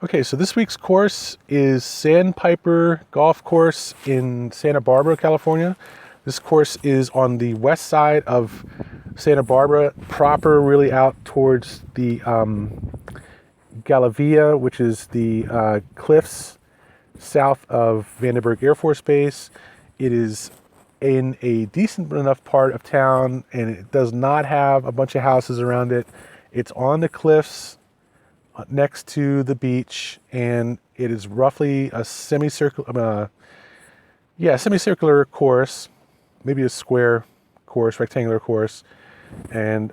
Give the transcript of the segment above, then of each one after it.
Okay, so this week's course is Sandpiper Golf Course in Santa Barbara, California. This course is on the west side of Santa Barbara proper, really out towards the Galavia, which is the cliffs south of Vandenberg Air Force Base. It is in a decent enough part of town, and it does not have a bunch of houses around it. It's on the cliffs next to the beach, and it is roughly a semicircular course, maybe a square course, rectangular course, and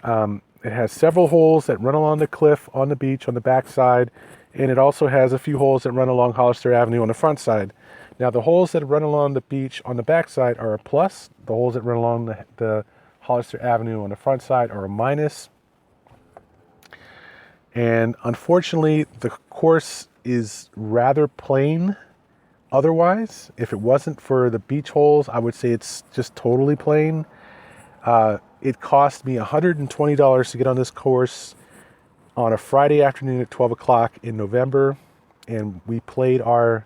it has several holes that run along the cliff on the beach on the back side, and it also has a few holes that run along Hollister Avenue on the front side. Now, the holes that run along the beach on the back side are a plus. The holes that run along the Hollister Avenue on the front side are a minus. And unfortunately, the course is rather plain otherwise. If it wasn't for the beach holes, I would say it's just totally plain. It cost me $120 to get on this course on a Friday afternoon at 12 o'clock in November. And we played our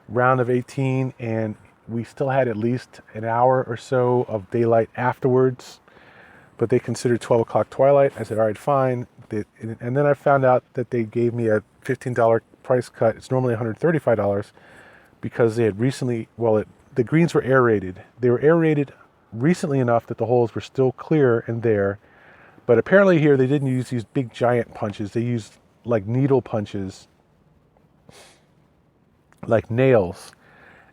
round of 18, and we still had at least an hour or so of daylight afterwards. But they considered 12 o'clock twilight. I said, all right, fine. And then I found out that they gave me a $15 price cut. It's normally $135 because they had recently, the greens were aerated. They were aerated recently enough that the holes were still clear and there. But apparently here they didn't use these big giant punches. They used like needle punches, like nails.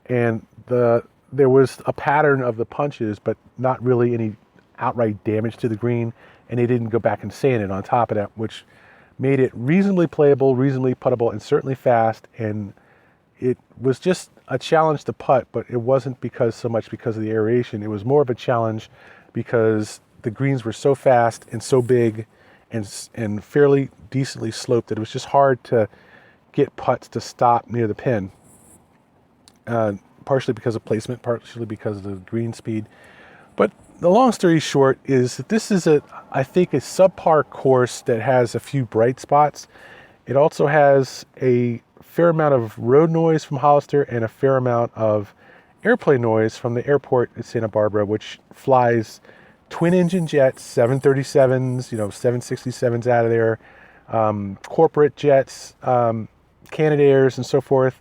And there was a pattern of the punches, but not really any outright damage to the green, and they didn't go back and sand it on top of that, which made it reasonably playable, reasonably puttable, and certainly fast. And it was just a challenge to putt, but it wasn't so much because of the aeration. It was more of a challenge because the greens were so fast and so big and fairly decently sloped that it was just hard to get putts to stop near the pin. Partially because of placement, partially because of the green speed. But the long story short is that this is I think a subpar course that has a few bright spots. It also has a fair amount of road noise from Hollister and a fair amount of airplane noise from the airport at Santa Barbara, which flies twin engine jets, 737s, 767s out of there, corporate jets, Canadairs and so forth.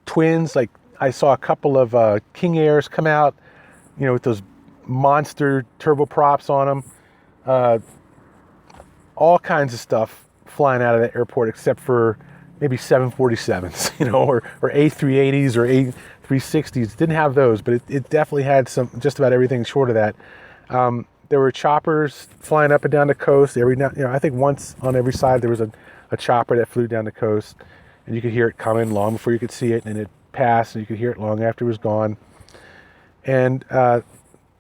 Twins, like I saw a couple of King Airs come out, with those monster turboprops on them. All kinds of stuff flying out of that airport, except for maybe 747s, or A380s or A360s. Didn't have those, but it definitely had just about everything short of that. There were choppers flying up and down the coast. I think once on every side there was a chopper that flew down the coast, and you could hear it coming long before you could see it, and it passed, and you could hear it long after it was gone. And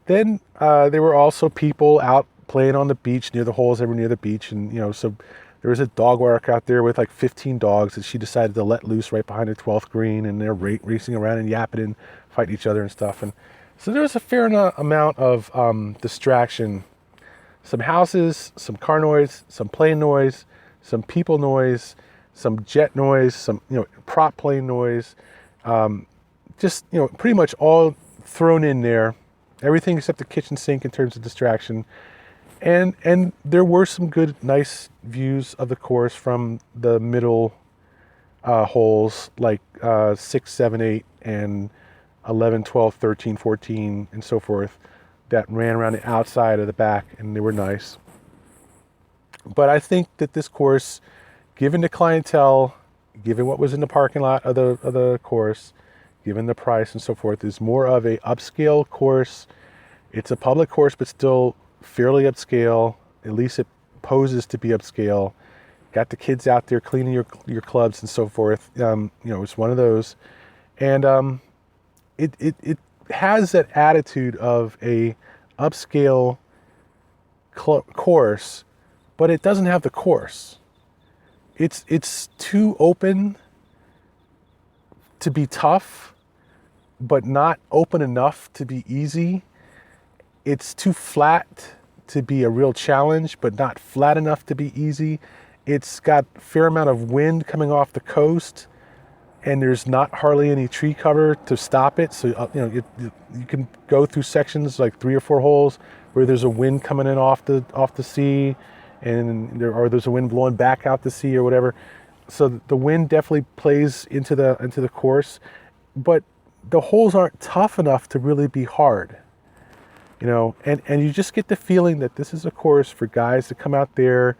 then there were also people out playing on the beach near the holes that were near the beach, and so there was a dog walk out there with like 15 dogs that she decided to let loose right behind the 12th green, and they're racing around and yapping and fighting each other and stuff. And so there was a fair amount of distraction. Some houses, some car noise, some plane noise, some people noise, some jet noise, some prop plane noise. Just pretty much all thrown in there, everything except the kitchen sink in terms of distraction. And there were some good, nice views of the course from the middle holes, like 6, 7, 8, and 11, 12, 13, 14, and so forth, that ran around the outside of the back, and they were nice. But I think that this course, given the clientele, given what was in the parking lot of the course, given the price and so forth, is more of a upscale course. It's a public course, but still fairly upscale. At least it poses to be upscale. Got the kids out there cleaning your clubs and so forth. It's one of those, and it has that attitude of a upscale course, but it doesn't have the course. It's too open to be tough, but not open enough to be easy. It's too flat to be a real challenge, but not flat enough to be easy. It's got a fair amount of wind coming off the coast, and there's not hardly any tree cover to stop it. So you can go through sections like 3 or 4 holes where there's a wind coming in off the sea, and there's a wind blowing back out to sea or whatever. So the wind definitely plays into the course, but the holes aren't tough enough to really be hard. And you just get the feeling that this is a course for guys to come out there,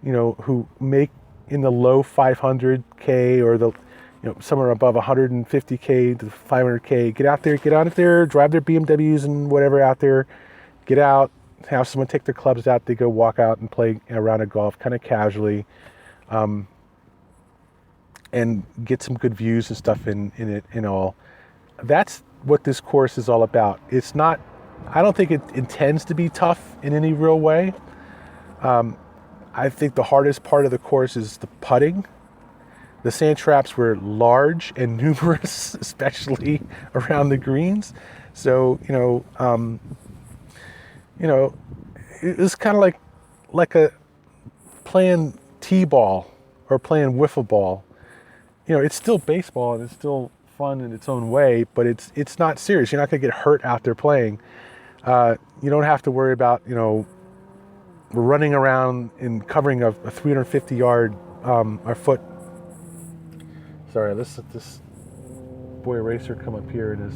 who make in the low 500K or the somewhere above 150K to 500K, get out there, drive their BMWs and whatever out there, get out, have someone take their clubs out, they go walk out and play a round of golf kind of casually, and get some good views and stuff in it and all. That's what this course is all about. It's not, I don't think it intends to be tough in any real way. I think the hardest part of the course is the putting. The sand traps were large and numerous, especially around the greens. So, it was kind of like a playing t-ball or playing wiffle ball. It's still baseball and it's still fun in its own way, but it's not serious. You're not going to get hurt out there playing. You don't have to worry about, running around and covering a 350-yard or foot. Sorry, let's let this boy racer come up here in his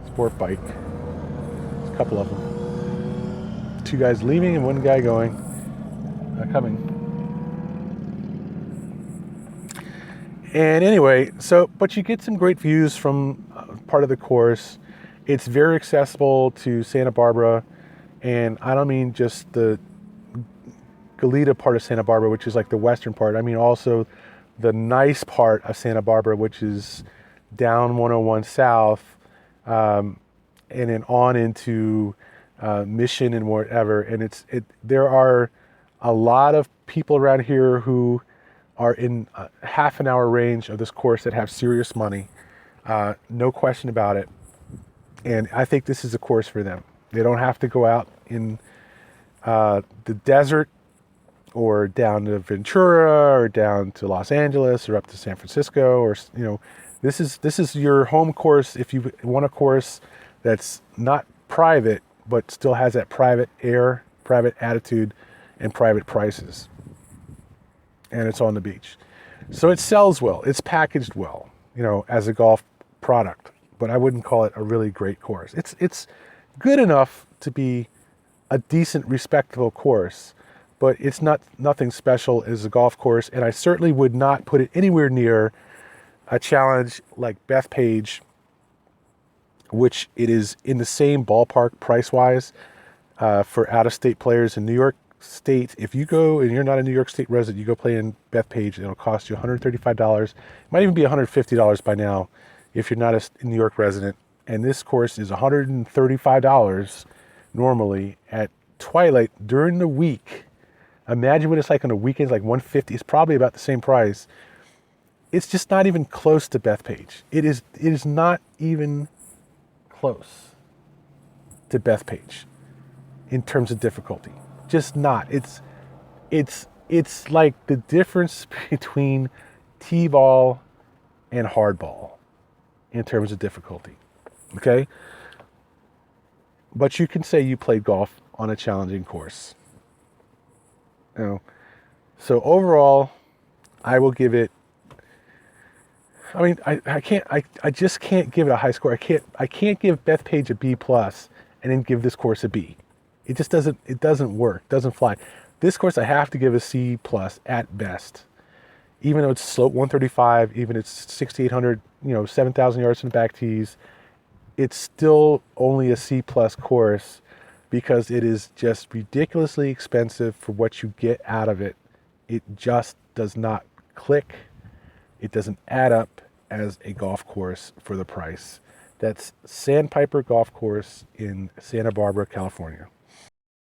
sport bike. There's a couple of them. 2 guys leaving and 1 guy going, coming. And anyway, but you get some great views from part of the course. It's very accessible to Santa Barbara, and I don't mean just the Goleta part of Santa Barbara, which is like the western part. I mean also the nice part of Santa Barbara, which is down 101 South, and then on into Mission and whatever. And there are a lot of people around here who are in a half an hour range of this course that have serious money, no question about it. And I think this is a course for them. They don't have to go out in the desert or down to Ventura or down to Los Angeles or up to San Francisco, or this is your home course if you want a course that's not private but still has that private air, private attitude, and private prices. And it's on the beach. So it sells well. It's packaged well, as a golf product, but I wouldn't call it a really great course. It's good enough to be a decent, respectable course, but it's nothing special as a golf course, and I certainly would not put it anywhere near a challenge like Bethpage, which it is in the same ballpark price-wise for out-of-state players in New York State. If you go and you're not a New York State resident, you go play in Bethpage, it'll cost you $135. It might even be $150 by now if you're not a New York resident. And this course is $135 normally at twilight during the week. Imagine what it's like on the weekends, like $150. It's probably about the same price. It's just not even close to Bethpage. It is not even close to Bethpage in terms of difficulty. Just not. It's like the difference between T-ball and hardball in terms of difficulty. Okay? But you can say you played golf on a challenging course. So overall, I will give it, I just can't give it a high score. I can't give Bethpage a B+ and then give this course a B. It just doesn't work, doesn't fly. This course I have to give a C+ at best. Even though it's slope 135, even it's 6,800, 7,000 yards from the back tees, it's still only a C+ course because it is just ridiculously expensive for what you get out of it. It just does not click. It doesn't add up as a golf course for the price. That's Sandpiper Golf Course in Santa Barbara, California.